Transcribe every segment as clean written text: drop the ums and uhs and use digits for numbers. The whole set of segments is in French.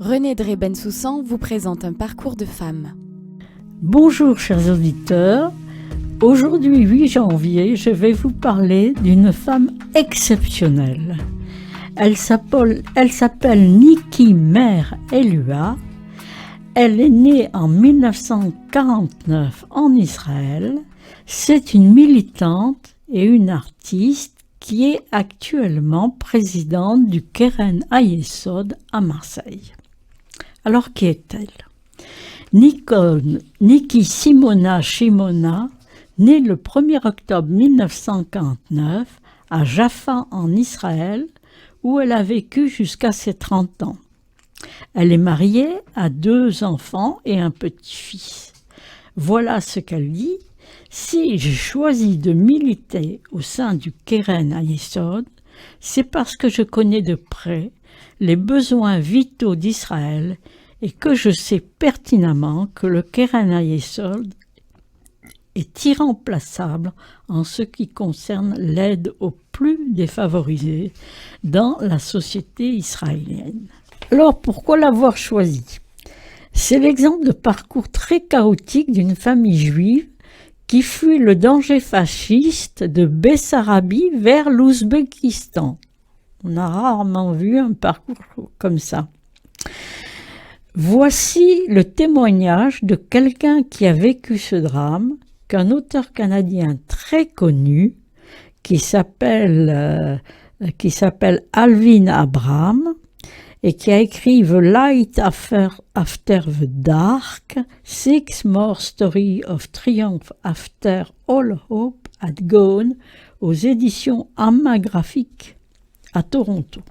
Renée Drey-Bensoussan vous présente un parcours de femme. Bonjour chers auditeurs, aujourd'hui 8 janvier, je vais vous parler d'une femme exceptionnelle. Elle s'appelle Nikki Meir Elua. Elle est née en 1949 en Israël. C'est une militante et une artiste qui est actuellement présidente du Keren Hayesod à Marseille. Alors qui est-elle ? Nikki Simona Shimona, née le 1er octobre 1949 à Jaffa en Israël, où elle a vécu jusqu'à ses 30 ans. Elle est mariée, a 2 enfants et un petit-fils. Voilà ce qu'elle dit. Si j'ai choisi de militer au sein du Keren Hayesod, c'est parce que je connais de près les besoins vitaux d'Israël et que je sais pertinemment que le Keren Hayesod est irremplaçable en ce qui concerne l'aide aux plus défavorisés dans la société israélienne. Alors pourquoi l'avoir choisi ? C'est l'exemple de parcours très chaotique d'une famille juive qui fuit le danger fasciste de Bessarabie vers l'Ouzbékistan. On a rarement vu un parcours comme ça. Voici le témoignage de quelqu'un qui a vécu ce drame, qu'un auteur canadien très connu, qui s'appelle Alvin Abraham, et qui a écrit The Light After the Dark, 6 More Stories of Triumph After All Hope Had Gone, aux éditions Amma Graphique à Toronto.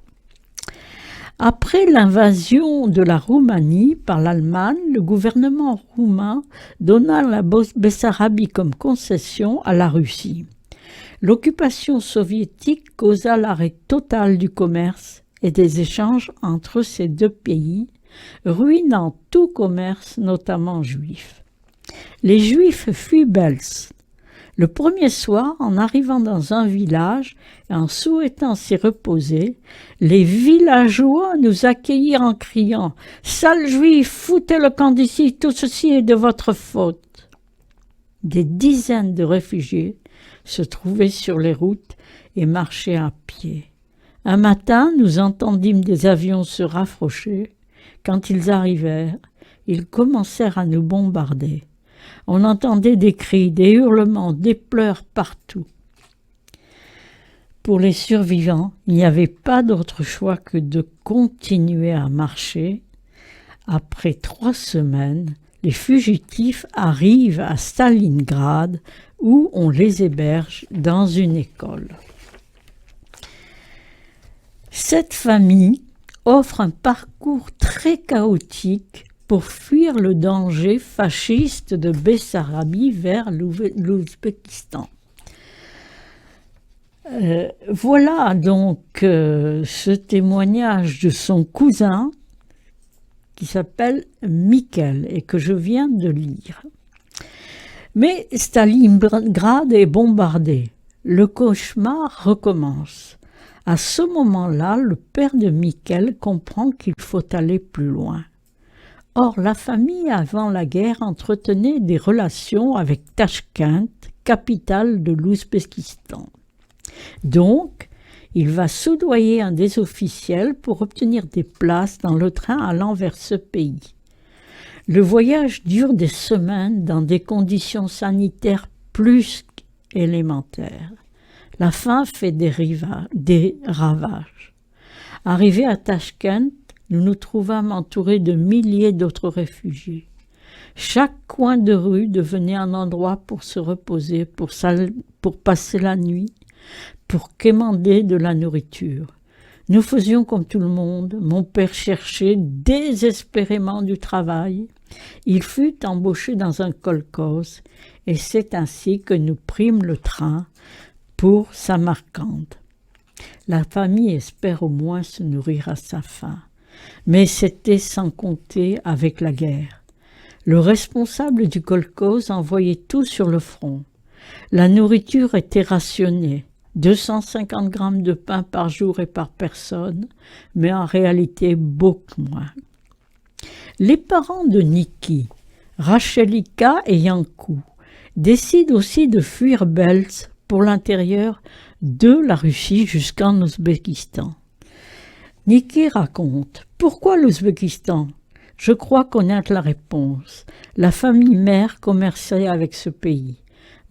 Après l'invasion de la Roumanie par l'Allemagne, le gouvernement roumain donna la Bessarabie comme concession à la Russie. L'occupation soviétique causa l'arrêt total du commerce et des échanges entre ces 2 pays, ruinant tout commerce, notamment juif. Les Juifs fuient Belz. Le premier soir, en arrivant dans un village et en souhaitant s'y reposer, les villageois nous accueillirent en criant « Sales Juifs, foutez le camp d'ici, tout ceci est de votre faute !» Des dizaines de réfugiés se trouvaient sur les routes et marchaient à pied. Un matin, nous entendîmes des avions se rapprocher. Quand ils arrivèrent, ils commencèrent à nous bombarder. On entendait des cris, des hurlements, des pleurs partout. Pour les survivants, il n'y avait pas d'autre choix que de continuer à marcher. Après 3 semaines, les fugitifs arrivent à Stalingrad, où on les héberge dans une école. Cette famille offre un parcours très chaotique pour fuir le danger fasciste de Bessarabie vers l'Ouzbékistan. Voilà donc ce témoignage de son cousin qui s'appelle Mikkel et que je viens de lire. Mais Stalingrad est bombardé. Le cauchemar recommence. À ce moment-là, le père de Mikkel comprend qu'il faut aller plus loin. Or, la famille, avant la guerre, entretenait des relations avec Tachkent, capitale de l'Ouzbékistan. Donc, il va soudoyer un des officiels pour obtenir des places dans le train allant vers ce pays. Le voyage dure des semaines dans des conditions sanitaires plus qu'élémentaires. La faim fait des ravages. Arrivés à Tachkent, nous nous trouvâmes entourés de milliers d'autres réfugiés. Chaque coin de rue devenait un endroit pour se reposer, pour passer la nuit, pour quémander de la nourriture. Nous faisions comme tout le monde. Mon père cherchait désespérément du travail. Il fut embauché dans un kolkhoz et c'est ainsi que nous prîmes le train pour Samarcande. La famille espère au moins se nourrir à sa faim. Mais c'était sans compter avec la guerre. Le responsable du kolkhoz envoyait tout sur le front. La nourriture était rationnée. 250 grammes de pain par jour et par personne, mais en réalité beaucoup moins. Les parents de Niki, Rachelika et Yankou, décident aussi de fuir Belz pour l'intérieur de la Russie jusqu'en Ouzbékistan. Niki raconte « Pourquoi l'Ouzbékistan ? Je crois connaître la réponse. La famille mère commerçait avec ce pays.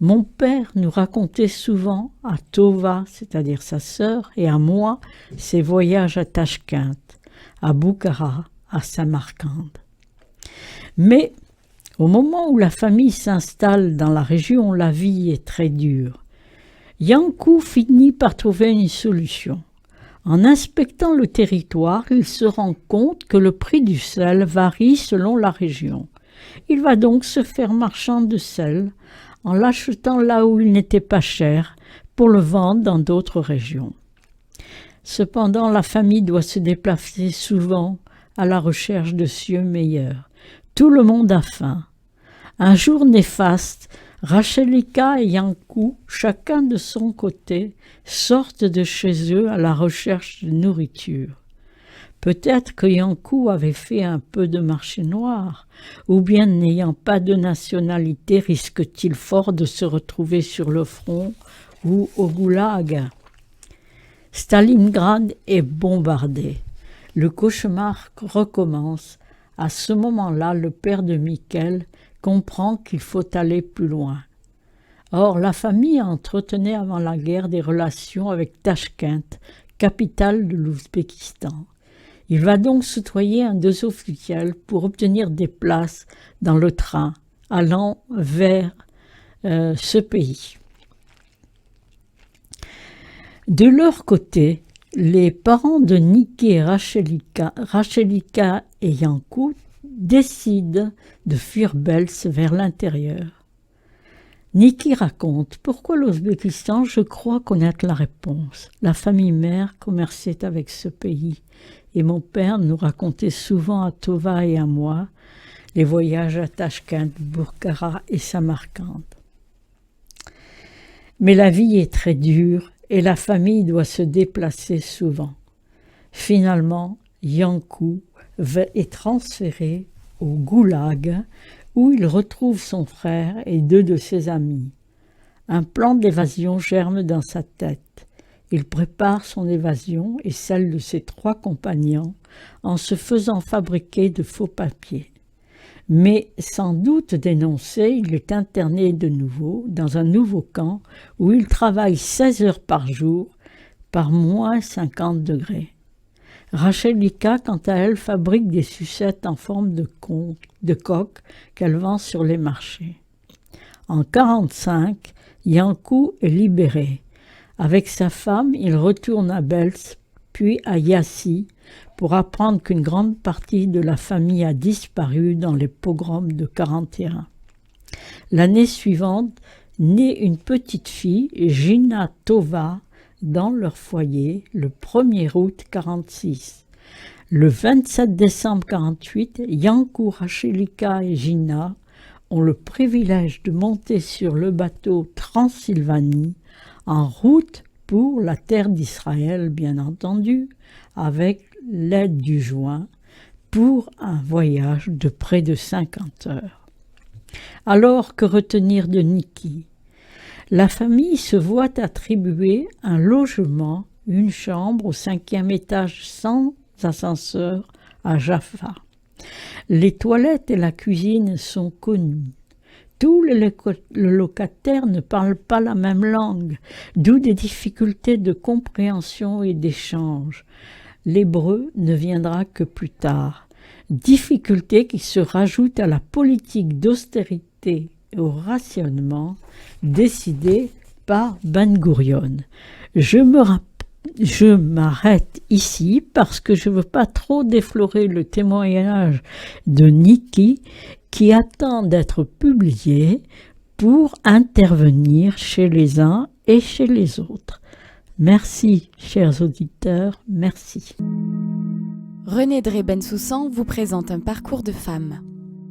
Mon père nous racontait souvent à Tova, c'est-à-dire sa sœur, et à moi, ses voyages à Tachkent, à Boukhara, à Samarcande. Mais au moment où la famille s'installe dans la région, la vie est très dure. Yankou finit par trouver une solution. En inspectant le territoire, il se rend compte que le prix du sel varie selon la région. Il va donc se faire marchand de sel en l'achetant là où il n'était pas cher pour le vendre dans d'autres régions. Cependant, la famille doit se déplacer souvent à la recherche de cieux meilleurs. Tout le monde a faim. Un jour néfaste, Rachelika et Yankou, chacun de son côté, sortent de chez eux à la recherche de nourriture. Peut-être que Yankou avait fait un peu de marché noir, ou bien n'ayant pas de nationalité risque-t-il fort de se retrouver sur le front ou au goulag. Stalingrad est bombardé. Le cauchemar recommence. À ce moment-là, le père de Mikhail comprend qu'il faut aller plus loin. Or, la famille entretenait avant la guerre des relations avec Tachkent, capitale de l'Ouzbékistan. Il va donc soudoyer un deux officiels pour obtenir des places dans le train allant vers ce pays. De leur côté, les parents de Niki et Rachelika et Yankou décident de fuir Belz vers l'intérieur. Niki raconte « Pourquoi l'Ouzbékistan ? Je crois connaître la réponse. La famille mère commerçait avec ce pays et mon père nous racontait souvent à Tova et à moi les voyages à Tachkent, Boukhara et Samarcande. Mais la vie est très dure et la famille doit se déplacer souvent. Finalement, Yankou est transféré au goulag où il retrouve son frère et deux de ses amis. Un plan d'évasion germe dans sa tête. Il prépare son évasion et celle de ses 3 compagnons en se faisant fabriquer de faux papiers. Mais sans doute dénoncé, il est interné de nouveau dans un nouveau camp où il travaille 16 heures par jour par moins 50 degrés. Rachelika, quant à elle, fabrique des sucettes en forme de coque qu'elle vend sur les marchés. En 1945, Yankou est libéré. Avec sa femme, il retourne à Belz, puis à Yassi, pour apprendre qu'une grande partie de la famille a disparu dans les pogroms de 1941. L'année suivante, naît une petite fille, Gina Tova, dans leur foyer, le 1er août 1946. Le 27 décembre 1948, Yankou, Rachelika et Gina ont le privilège de monter sur le bateau Transylvanie, en route pour la terre d'Israël, bien entendu, avec l'aide du joint, pour un voyage de près de 50 heures. Alors, que retenir de Niki ? La famille se voit attribuer un logement, une chambre au 5e étage sans ascenseur à Jaffa. Les toilettes et la cuisine sont connues. Tous les locataires ne parlent pas la même langue, d'où des difficultés de compréhension et d'échange. L'hébreu ne viendra que plus tard. Difficultés qui se rajoutent à la politique d'austérité et au rationnement décidé par Ben Gurion. Je m'arrête ici parce que je ne veux pas trop déflorer le témoignage de Niki qui attend d'être publié pour intervenir chez les uns et chez les autres. Merci, chers auditeurs, merci. Renée Drey Bensoussan vous présente un parcours de femme.